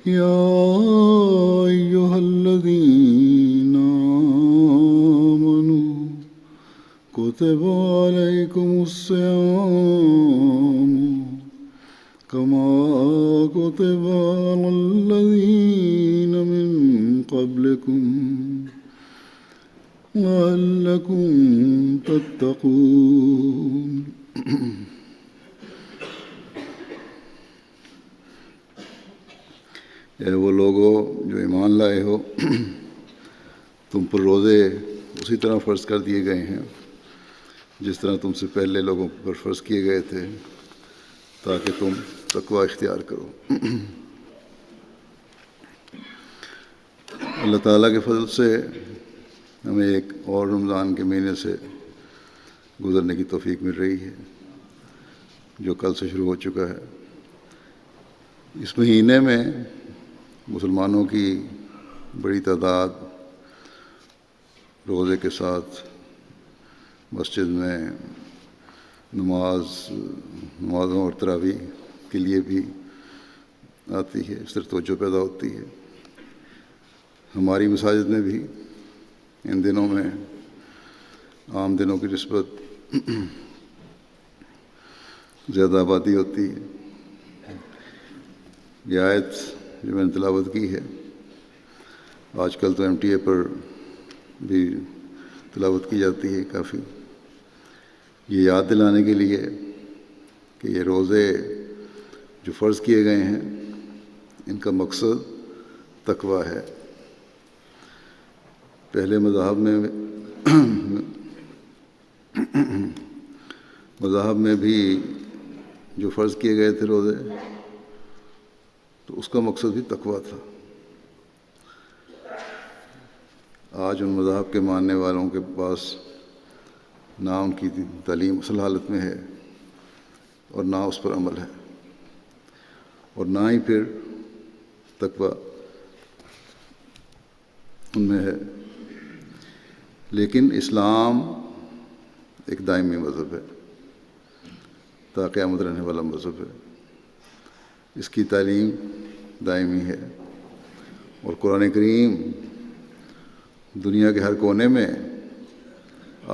يا أيها الذين آمنوا كتب عليكم الصيام كما كتب على الذين من قبلكم لعلكم تتقون اے وہ لوگو جو ایمان لائے ہو، تم پر روزے اسی طرح فرض کر دیے گئے ہیں جس طرح تم سے پہلے لوگوں پر فرض کیے گئے تھے، تاکہ تم تقوی اختیار کرو۔ اللہ تعالیٰ کے فضل سے ہمیں ایک اور رمضان کے مہینے سے گزرنے کی توفیق مل رہی ہے، جو کل سے شروع ہو چکا ہے۔ اس مہینے میں مسلمانوں کی بڑی تعداد روزے کے ساتھ مسجد میں نمازوں اور تراویح کے لیے بھی آتی ہے، اس طرح توجہ پیدا ہوتی ہے۔ ہماری مساجد میں بھی ان دنوں میں عام دنوں کی نسبت زیادہ آبادی ہوتی ہے۔ یہ آیت جو میں نے تلاوت کی ہے، آج کل تو MTA پر بھی تلاوت کی جاتی ہے کافی، یہ یاد دلانے کے لیے کہ یہ روزے جو فرض کیے گئے ہیں ان کا مقصد تقوی ہے۔ پہلے مذاہب میں بھی جو فرض کیے گئے تھے روزے، تو اس کا مقصد بھی تقوی تھا۔ آج ان مذاہب کے ماننے والوں کے پاس نہ ان کی تعلیم اصل حالت میں ہے اور نہ اس پر عمل ہے، اور نہ ہی پھر تقوی ان میں ہے۔ لیکن اسلام ایک دائمی مذہب ہے، تا قیامت رہنے والا مذہب ہے، اس کی تعلیم دائمی ہے، اور قرآن کریم دنیا کے ہر کونے میں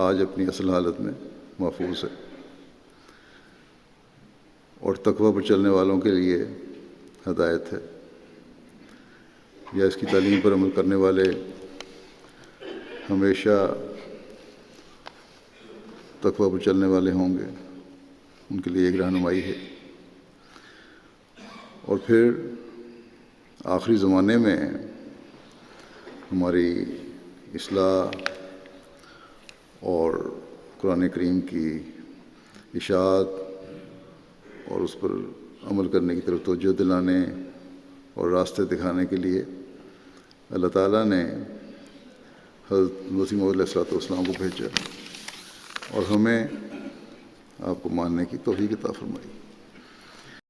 آج اپنی اصل حالت میں محفوظ ہے، اور تقوی پر چلنے والوں کے لیے ہدایت ہے، یا اس کی تعلیم پر عمل کرنے والے ہمیشہ تقوی پر چلنے والے ہوں گے، ان کے لیے ایک رہنمائی ہے۔ اور پھر آخری زمانے میں ہماری اصلاح اور قرآن کریم کی اشاعت اور اس پر عمل کرنے کی طرف توجہ دلانے اور راستے دکھانے کے لیے اللہ تعالیٰ نے حضرت مسیح موعود علیہ السلام کو بھیجا اور ہمیں آپ کو ماننے کی توفیق عطا فرمائی۔